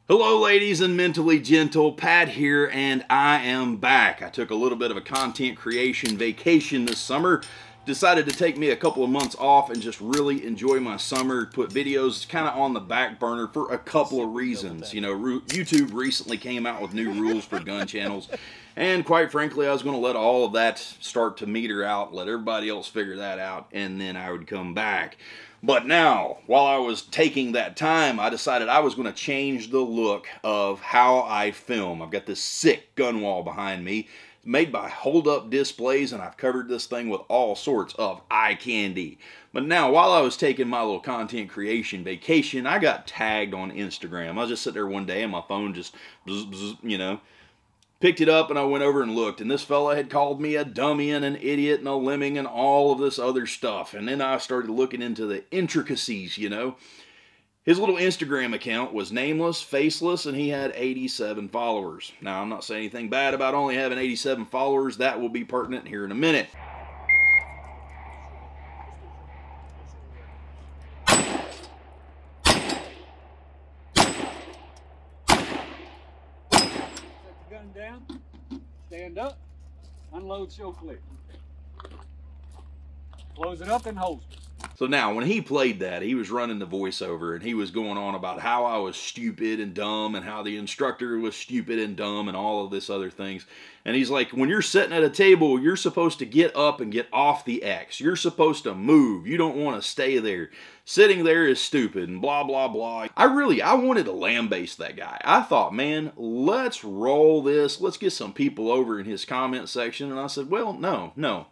Hello ladies and mentally gentle, Pat here, and I am back. I took a little bit of a content creation vacation this summer. Decided to take me a couple of months off and just really enjoy my summer. Put videos kind of on the back burner for a couple of reasons. You know, YouTube recently came out with new rules for gun channels. And quite frankly, I was going to let all of that start to meter out, let everybody else figure that out, and then I would come back. But now, while I was taking that time, I decided I was going to change the look of how I film. I've got this sick gun wall behind me, made by Hold Up Displays, and I've covered this thing with all sorts of eye candy. But now, while I was taking my little content creation vacation, I got tagged on Instagram. I was just sitting there one day and my phone just, bzz, bzz, you know, picked it up and I went over and looked, and this fella had called me a dummy and an idiot and a lemming and all of this other stuff. And then I started looking into the intricacies, you know. His little Instagram account was nameless, faceless, and he had 87 followers. Now, I'm not saying anything bad about only having 87 followers. That will be pertinent here in a minute. Gun down, stand up, unload show clear. Close it up and holster. So now, when he played that, he was running the voiceover, and he was going on about how I was stupid and dumb, and how the instructor was stupid and dumb, and all of this other things. And he's like, when you're sitting at a table, you're supposed to get up and get off the X. You're supposed to move. You don't want to stay there. Sitting there is stupid, and blah, blah, blah. I wanted to lambaste that guy. I thought, man, let's roll this. Let's get some people over in his comment section. And I said, well, no.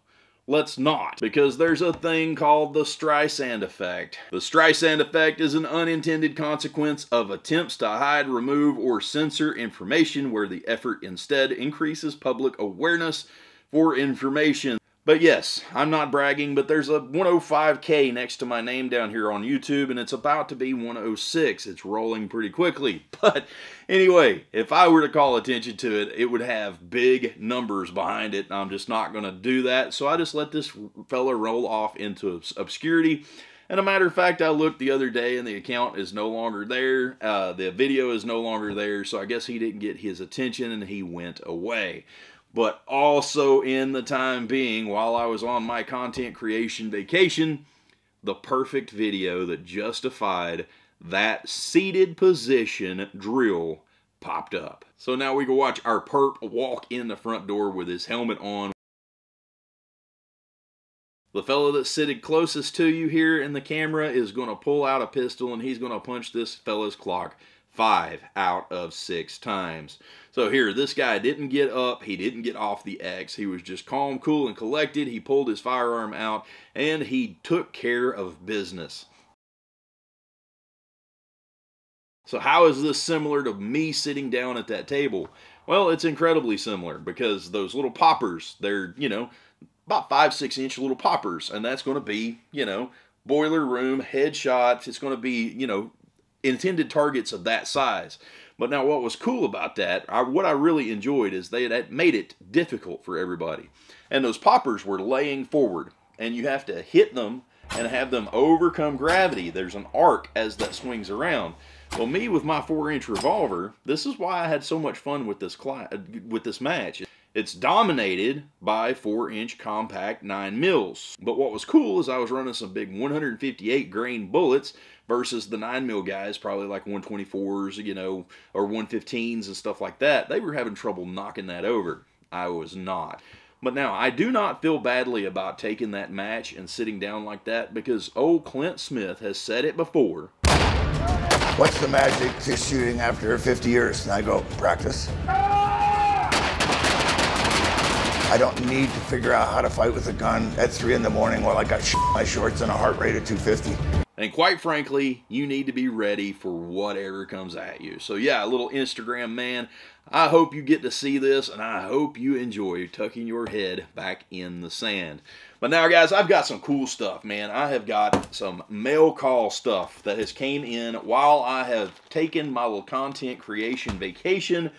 Let's not, because there's a thing called the Streisand effect. The Streisand effect is an unintended consequence of attempts to hide, remove, or censor information where the effort instead increases public awareness for information. But yes, I'm not bragging, but there's a 105K next to my name down here on YouTube, and it's about to be 106. It's rolling pretty quickly. But anyway, if I were to call attention to it, it would have big numbers behind it, and I'm just not going to do that. So I just let this fella roll off into obscurity. And a matter of fact, I looked the other day, and the account is no longer there. The video is no longer there, so I guess he didn't get his attention, and he went away. But also in the time being, while I was on my content creation vacation, the perfect video that justified that seated position drill popped up. So now we can watch our perp walk in the front door with his helmet on. The fellow that's sitting closest to you here in the camera is going to pull out a pistol, and he's going to punch this fella's clock 5 out of 6 times. So here, this guy didn't get up, he didn't get off the X, he was just calm, cool, and collected. He pulled his firearm out, and he took care of business. So how is this similar to me sitting down at that table? Well, it's incredibly similar, because those little poppers, they're, you know, about 5-6 inch little poppers, and that's going to be, you know, boiler room, headshots. It's going to be, you know, intended targets of that size. But now what was cool about that, what I really enjoyed, is they had made it difficult for everybody. And those poppers were laying forward, and you have to hit them and have them overcome gravity. There's an arc as that swings around. Well, me with my 4-inch revolver, this is why I had so much fun with this match. It's dominated by 4-inch compact 9 mils. But what was cool is I was running some big 158 grain bullets versus the 9 mil guys, probably like 124s, you know, or 115s and stuff like that. They were having trouble knocking that over. I was not. But now, I do not feel badly about taking that match and sitting down like that, because old Clint Smith has said it before. What's the magic to shooting after 50 years? And I go, practice. I don't need to figure out how to fight with a gun at 3 in the morning while I got shit in my shorts and a heart rate of 250. And quite frankly, you need to be ready for whatever comes at you. So yeah, a little Instagram man, I hope you get to see this, and I hope you enjoy tucking your head back in the sand. But now, guys, I've got some cool stuff, man. I have got some mail call stuff that has came in while I have taken my little content creation vacation.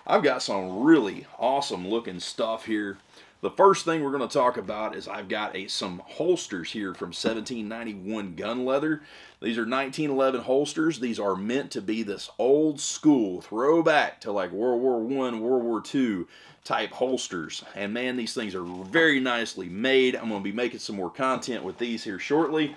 I've got some really awesome looking stuff here. The first thing we're going to talk about is I've got some holsters here from 1791 gun leather. These are 1911 holsters. These are meant to be this old school throwback to like World War I, World War II type holsters. And man, these things are very nicely made. I'm going to be making some more content with these here shortly.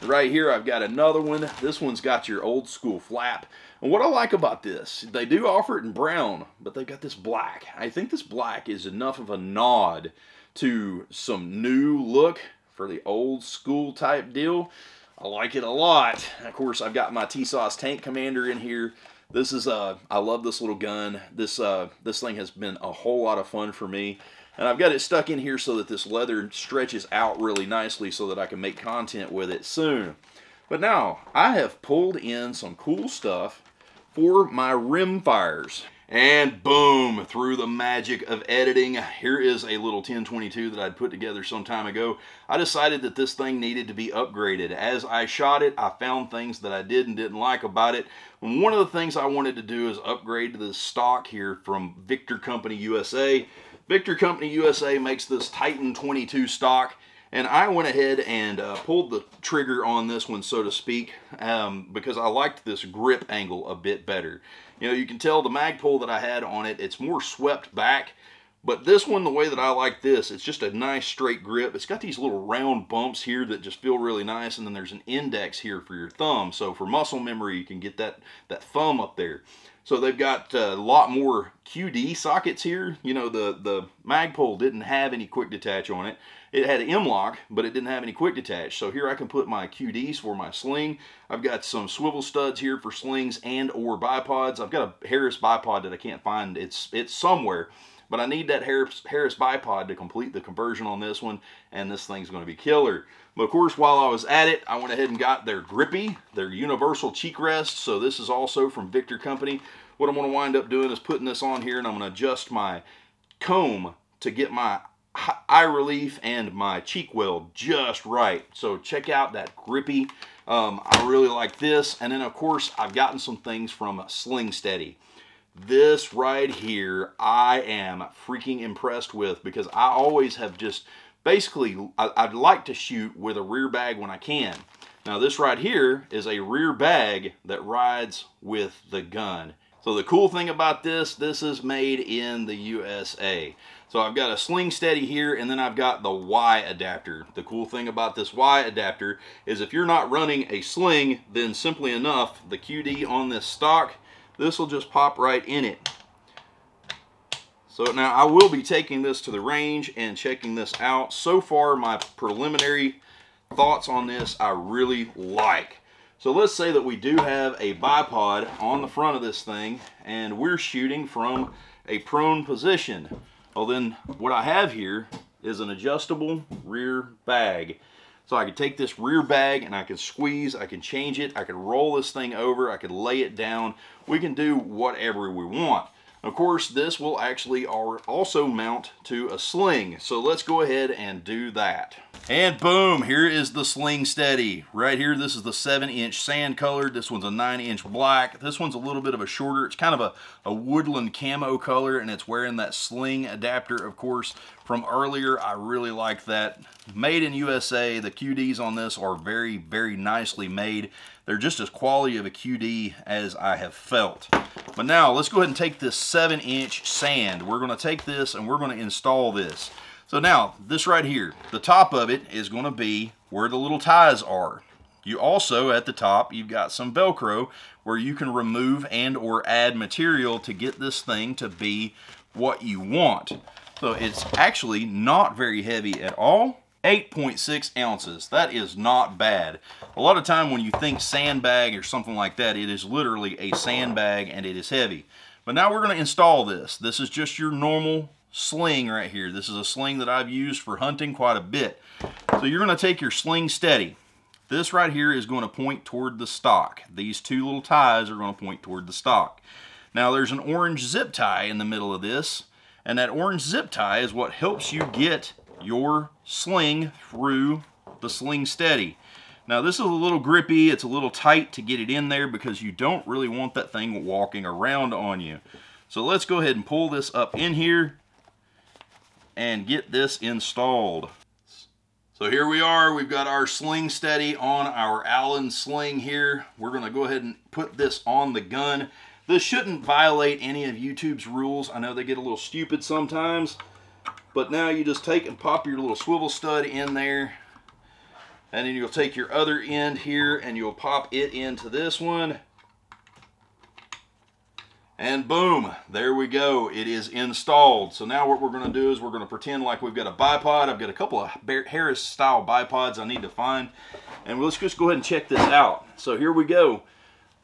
Right here I've got another one. This one's got your old school flap. And what I like about this, they do offer it in brown, but they've got this black. I think this black is enough of a nod to some new look for the old school type deal. I like it a lot. Of course, I've got my TSOS Tank Commander in here. This is, I love this little gun. This thing has been a whole lot of fun for me. And I've got it stuck in here so that this leather stretches out really nicely so that I can make content with it soon. But now, I have pulled in some cool stuff for my rim fires. And boom, through the magic of editing, here is a little 1022 that I'd put together some time ago. I decided that this thing needed to be upgraded. As I shot it, I found things that I did and didn't like about it. And one of the things I wanted to do is upgrade to this stock here from Victor Company USA. Victor Company USA makes this Titan 22 stock, and I went ahead and pulled the trigger on this one, so to speak, because I liked this grip angle a bit better. You know, you can tell the mag pull that I had on it, it's more swept back, but this one, the way that I like this, it's just a nice straight grip. It's got these little round bumps here that just feel really nice, and then there's an index here for your thumb, so for muscle memory, you can get that thumb up there. So they've got a lot more QD sockets here. You know, the Magpul didn't have any quick detach on it. It had M-LOK, but it didn't have any quick detach. So here I can put my QDs for my sling. I've got some swivel studs here for slings and or bipods. I've got a Harris bipod that I can't find. It's somewhere. But I need that Harris bipod to complete the conversion on this one, and this thing's going to be killer. But of course, while I was at it, I went ahead and got their Grippy, their universal cheek rest. So this is also from Victor Company. What I'm going to wind up doing is putting this on here, and I'm going to adjust my comb to get my eye relief and my cheek weld just right. So check out that Grippy. I really like this. And then of course, I've gotten some things from Sling Steady. This right here, I am freaking impressed with, because I always have just, basically, I'd like to shoot with a rear bag when I can. Now this right here is a rear bag that rides with the gun. So the cool thing about this is made in the USA. So I've got a Sling Steady here, and then I've got the Y adapter. The cool thing about this Y adapter is if you're not running a sling, then simply enough, the QD on this stock, this will just pop right in it. So now I will be taking this to the range and checking this out. So far, my preliminary thoughts on this I really like. So let's say that we do have a bipod on the front of this thing, and we're shooting from a prone position. Well then, what I have here is an adjustable rear bag. So I can take this rear bag and I can squeeze, I can change it, I can roll this thing over, I can lay it down. We can do whatever we want. Of course, this will actually also mount to a sling. So let's go ahead and do that. And boom, here is the Sling Steady. Right here, this is the 7-inch sand colored. This one's a 9-inch black. This one's a little bit of a shorter. It's kind of a woodland camo color, and it's wearing that sling adapter, of course, from earlier. I really like that. Made in USA. The QDs on this are very, very nicely made. They're just as quality of a QD as I have felt. But now, let's go ahead and take this 7-inch sand. We're going to take this and we're going to install this. So now, this right here, the top of it is going to be where the little ties are. You also, at the top, you've got some Velcro where you can remove and or add material to get this thing to be what you want. So it's actually not very heavy at all. 8.6 ounces. That is not bad. A lot of time when you think sandbag or something like that, it is literally a sandbag and it is heavy. But now we're going to install this. This is just your normal sling right here. This is a sling that I've used for hunting quite a bit. So you're going to take your Sling Steady. This right here is going to point toward the stock. These two little ties are going to point toward the stock. Now there's an orange zip tie in the middle of this, and that orange zip tie is what helps you get your sling through the Sling Steady. Now this is a little grippy, it's a little tight to get it in there because you don't really want that thing walking around on you. So let's go ahead and pull this up in here. and get this installed. So here we are, we've got our sling steady on our Allen sling here. We're gonna go ahead and put this on the gun. This shouldn't violate any of YouTube's rules. I know they get a little stupid sometimes, but now you just take and pop your little swivel stud in there, and then you'll take your other end here and you'll pop it into this one. And boom, there we go. It is installed. So now what we're going to do is we're going to pretend like we've got a bipod. I've got a couple of Harris style bipods I need to find. And let's just go ahead and check this out. So here we go.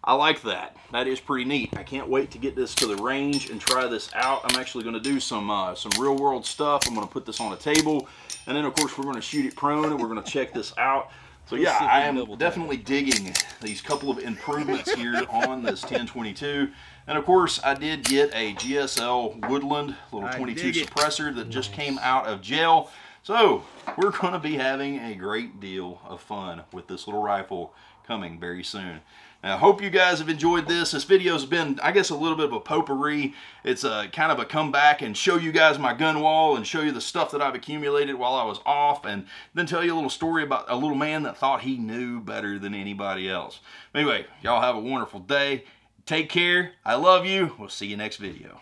I like that. That is pretty neat. I can't wait to get this to the range and try this out. I'm actually going to do some real world stuff. I'm going to put this on a table. And then of course we're going to shoot it prone and we're going to check this out. So yeah, I am definitely digging these couple of improvements here on this 1022. And of course, I did get a GSL Woodland little 22 suppressor that just came out of jail. So we're going to be having a great deal of fun with this little rifle coming very soon. Now, I hope you guys have enjoyed this. This video's been, I guess, a little bit of a potpourri. It's a kind of a comeback and show you guys my gun wall and show you the stuff that I've accumulated while I was off, and then tell you a little story about a little man that thought he knew better than anybody else. Anyway, y'all have a wonderful day. Take care. I love you. We'll see you next video.